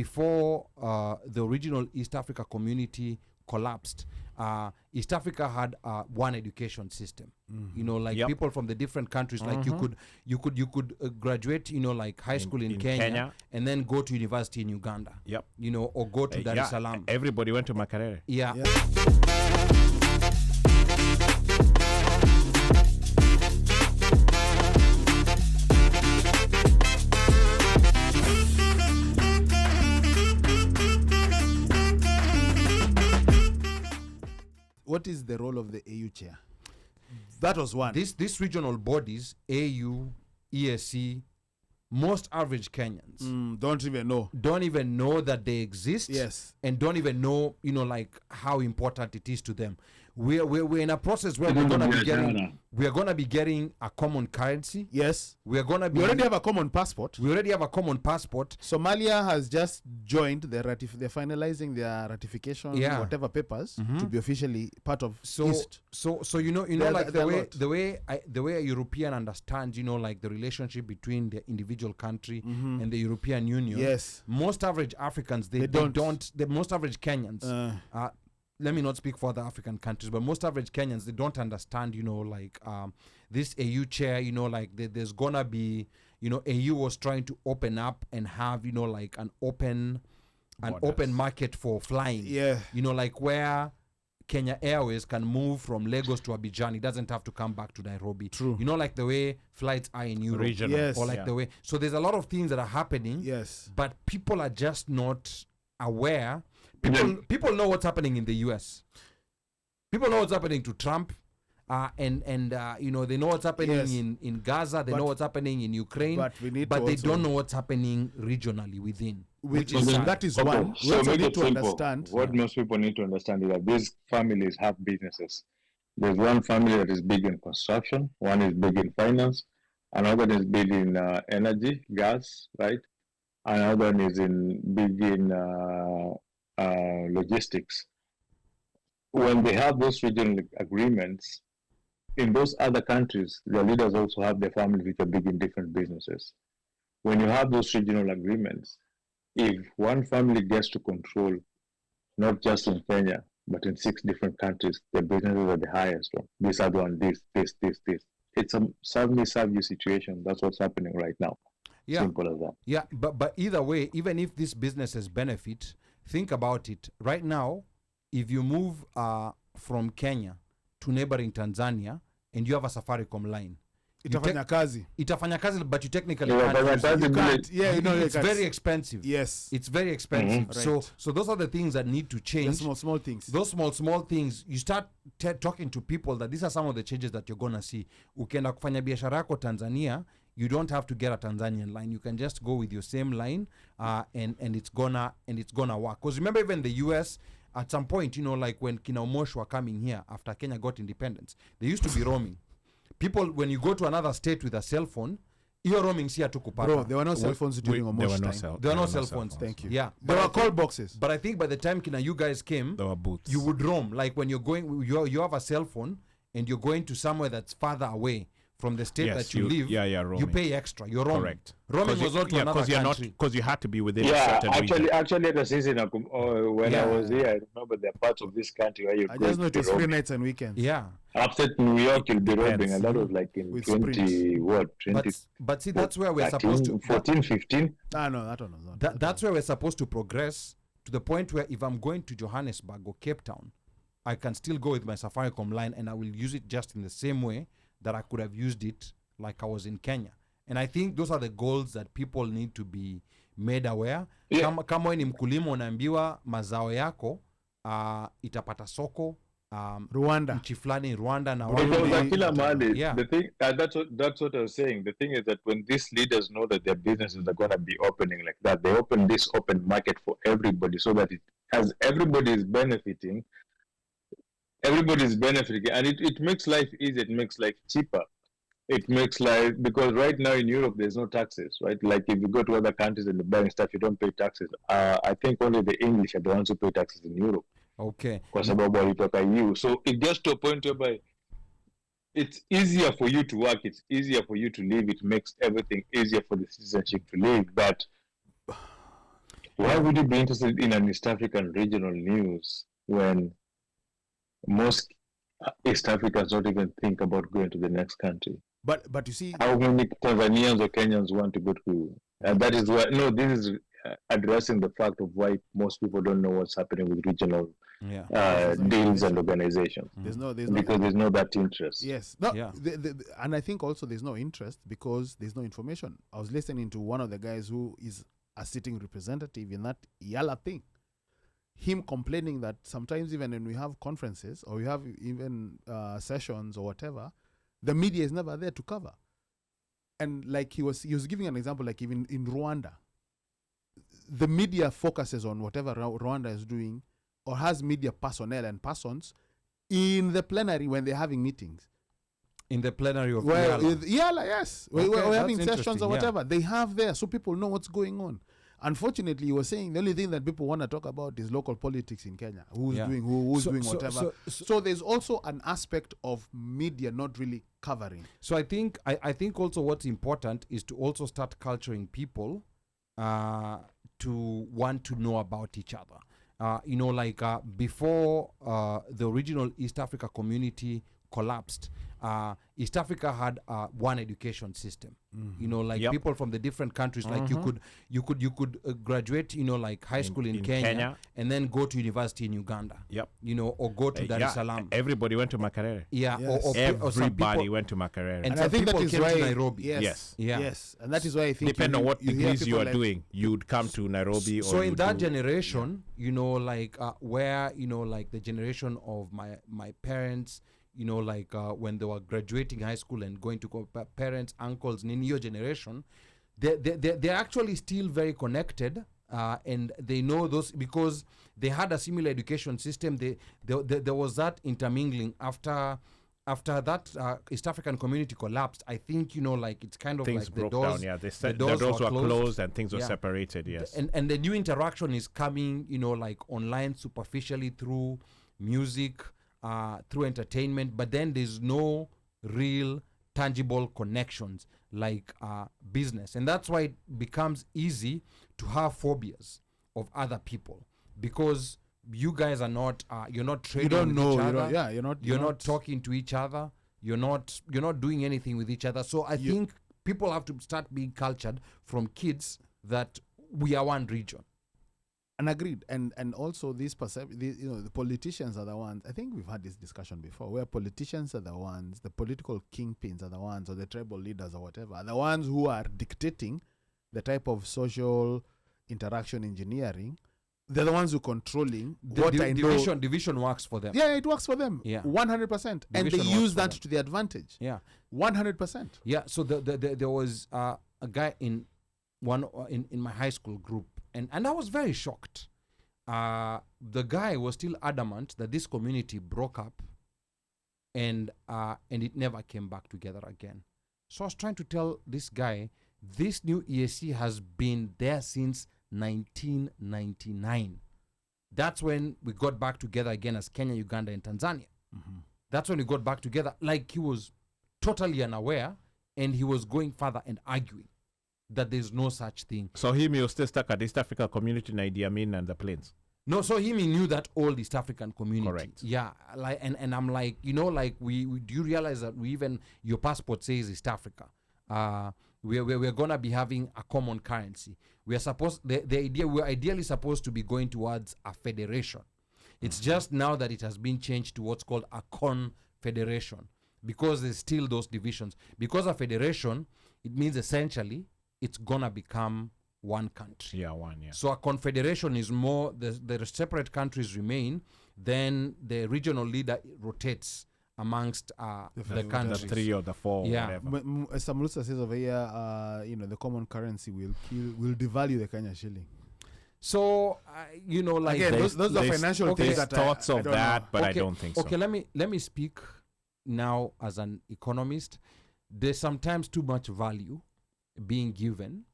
before the original East Africa community collapsed, East Africa had one education system. You know, like people from the different countries, like you could graduate, you know, like high school in Kenya and then go to university in Uganda. You know, or go to Dar es Salaam. Everybody went to Makerere. What is the role of the AU chair? That was one. These regional bodies, AU, ESC, most average Kenyans don't even know that they exist. Yes. And don't even know, you know, like how important it is to them. We're in a process where we're gonna be getting a common currency. Yes. We already have a common passport. Somalia has just joined. They're finalizing their ratification, whatever papers, to be officially part of East. So you know, like the way a European understands, you know, like the relationship between the individual country and the European Union. Yes. Most average Africans they don't. The most average Kenyans. Let me not speak for other African countries, but most average Kenyans, they don't understand, you know, like this AU chair, you know, like there's gonna be, you know, AU was trying to open up and have, you know, like an open market for flying. Yeah. You know, like where Kenya Airways can move from Lagos to Abidjan. It doesn't have to come back to Nairobi. True. You know, like the way flights are in Europe. Regional. Yes. Or like the way. So there's a lot of things that are happening. Yes. But people are just not aware. People know what's happening in the US. People know what's happening to Trump, and you know, they know what's happening in Gaza. They know what's happening in Ukraine, but they don't know what's happening regionally within. That is one. So we need to understand. What most people need to understand is that these families have businesses. There's one family that is big in construction, one is big in finance, another is big in energy, gas, right? Another one is big in logistics. When they have those regional agreements, in those other countries, the leaders also have their families which are big in different businesses. When you have those regional agreements, if one family gets to control, not just in Kenya, but in 6 different countries, the businesses are the highest one. This other one, this. It's a serve-me-serve-you situation. That's what's happening right now. Yeah. Simple as that. Yeah, but either way, even if these businesses benefit, think about it. Right now, if you move from Kenya to neighboring Tanzania and you have a Safaricom line, itafanya kazi, but you technically can't. Yeah, you know, it's very expensive. Yes, it's very expensive. Right. So those are the things that need to change. The small things. Those small things. You start talking to people that these are some of the changes that you're gonna see. Ukienda kufanya biashara yako Tanzania, you don't have to get a Tanzanian line. You can just go with your same line, and it's gonna work. Because remember, even the US, at some point, you know, like when Kina Omosh were coming here after Kenya got independence, they used to be roaming. People, when you go to another state with a cell phone, you're roaming here to Kupata. Bro, there were no cell phones during Omosh time. There were no cell phones. Thank you. Yeah, there were call boxes. But I think by the time Kina, you guys came, there were booths. You would roam. Like when you're going, you have a cell phone and you're going to somewhere that's farther away from the state that you live, you pay extra. You're roaming. Correct. Roaming was not to another country. Because you had to be within a certain region. Actually, the season when I was here, I remember there are parts of this country where you I just know it was free nights and weekends. Yeah. Upstate New York, you'll be roaming, and that was like in 20. But see, that's where we're supposed to... 14, 15? No, that one was not. That's where we're supposed to progress to the point where if I'm going to Johannesburg or Cape Town, I can still go with my Safaricom line and I will use it just in the same way that I could have used it like I was in Kenya. And I think those are the goals that people need to be made aware. Yeah. Kama ni mkulima unaambiwa mazao yako itapata soko Rwanda, nchi fulani Rwanda na kila mahali. The thing that's what I was saying. The thing is that when these leaders know that their businesses are going to be opening like that, they open this open market for everybody, so that as everybody is benefiting, and it makes life easier. It makes life cheaper. It makes life, because right now in Europe there's no taxes, right? Like if you go to other countries and you're buying stuff, you don't pay taxes. I think only the English are the ones who pay taxes in Europe. Okay. Because so it gets to a point whereby it's easier for you to work, it's easier for you to live, it makes everything easier for the citizenship to live. But Why would you be interested in an East African regional news when most East Africans don't even think about going to the next country? But you see, how many Tanzanians or Kenyans want to go to? And that is why, no, this is addressing the fact of why most people don't know what's happening with regional deals and organizations. There's no that interest. Yes. And I think also there's no interest because there's no information. I was listening to one of the guys who is a sitting representative in that Yala thing. Him complaining that sometimes even when we have conferences or we have even sessions or whatever, the media is never there to cover. And like he was giving an example, like even in Rwanda, the media focuses on whatever Rwanda is doing or has media personnel and persons in the plenary when they're having meetings. In the plenary of Yala, yes. Okay, we're having sessions or yeah. whatever. They have there so people know what's going on. Unfortunately, you were saying the only thing that people want to talk about is local politics in Kenya. Who's doing whatever. So there's also an aspect of media not really covering. So I think also what's important is to also start culturing people to want to know about each other. Before the original East Africa community collapsed, East Africa had one education system. People from the different countries, like you could graduate, high school in Kenya and then go to university in Uganda. Or go to Dar es Salaam. Everybody went to Makerere. Everybody went to Makerere. And I think that is why Nairobi. Yes. And that is why I think depending on what degrees you are doing, you'd come to Nairobi. So in that generation, where the generation of my parents, when they were graduating high school and going to parents, uncles, in your generation, they're actually still very connected, and they know those because they had a similar education system. There was that intermingling after that East African community collapsed. I think it's kind of things like broke the doors down. Yeah, they said the doors were closed and things were separated. Yes, and the new interaction is coming, online superficially through music. Through entertainment, but then there's no real tangible connections like business, and that's why it becomes easy to have phobias of other people because you guys are not you're not trading with each other. You're not talking to each other. You're not doing anything with each other. So I think people have to start being cultured from kids that we are one region. And agreed, and also the politicians are the ones. I think we've had this discussion before, where politicians are the ones, the political kingpins are the ones, or the tribal leaders or whatever, are the ones who are dictating the type of social interaction engineering. They're the ones who are controlling division works for them. Yeah, it works for them. 100%, and they use that to their advantage. 100%. Yeah. So there was a guy in my high school group. And I was very shocked. The guy was still adamant that this community broke up and it never came back together again. So I was trying to tell this guy, this new EAC has been there since 1999. That's when we got back together again as Kenya, Uganda, and Tanzania. That's when we got back together. Like he was totally unaware, and he was going further and arguing that there's no such thing. So he was still stuck at East Africa community in Idi Amin and the plains. No, so he knew that old East African community. Correct. Yeah, like and I'm like, we do you realize that even your passport says East Africa? We're gonna be having a common currency. We're ideally supposed to be going towards a federation. It's just now that it has been changed to what's called a confederation because there's still those divisions. Because a federation, it means essentially it's gonna become one country. So a confederation is more the separate countries remain, then the regional leader rotates amongst the countries. The 3 or the 4, whatever. Samulusa says over here, the common currency will devalue the Kenya shilling. So again, those are financial things. There's thoughts of that, know. but I don't think so. Okay, let me speak now as an economist. There's sometimes too much value being given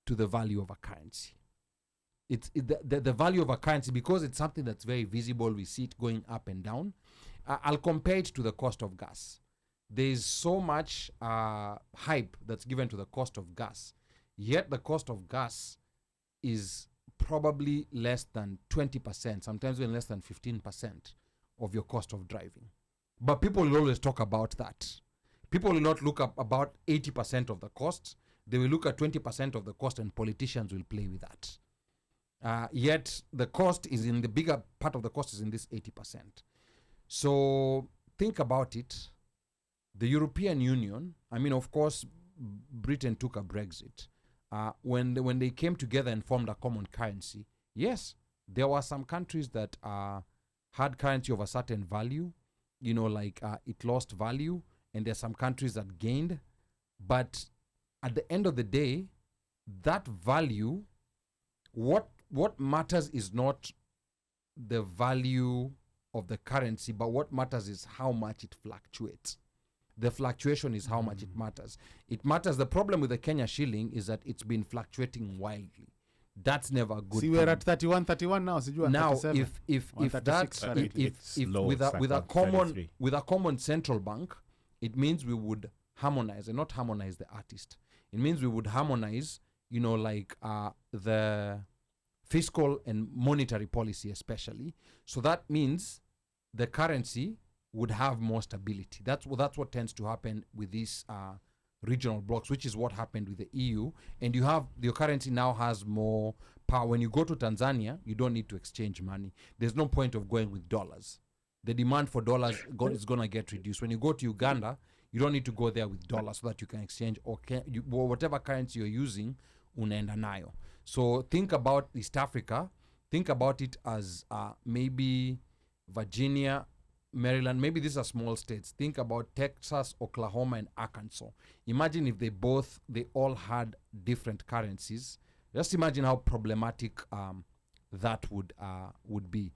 to the value of a currency. The value of a currency, because it's something that's very visible, we see it going up and down. I'll compare it to the cost of gas. There's so much hype that's given to the cost of gas, yet the cost of gas is probably less than 20%, sometimes even less than 15% of your cost of driving. But people will always talk about that. People will not look up about 80% of the cost. They will look at 20% of the cost, and politicians will play with that. Yet the cost is in the bigger part of the cost is in this 80%. So think about it. The European Union, I mean, of course, Britain took a Brexit. When they came together and formed a common currency, yes, there were some countries that had currency of a certain value, it lost value, and there's some countries that gained. But at the end of the day, that value, what matters is not the value of the currency, but what matters is how much it fluctuates. The fluctuation is how much it matters. It matters. The problem with the Kenya shilling is that it's been fluctuating wildly. That's never a good. See, we're at 31 now. Now, if with a common central bank, it means we would harmonize, and not harmonize the artist. It means we would harmonize, the fiscal and monetary policy, especially. So that means the currency would have more stability. That's what tends to happen with these regional blocks, which is what happened with the EU. And your currency now has more power. When you go to Tanzania, you don't need to exchange money. There's no point of going with dollars. The demand for dollars is going to get reduced. When you go to Uganda, you don't need to go there with dollars so that you can exchange or whatever currency you're using, unaenda nayo. So think about East Africa. Think about it as maybe Virginia, Maryland, maybe these are small states. Think about Texas, Oklahoma, and Arkansas. Imagine if they all had different currencies. Just imagine how problematic that would be.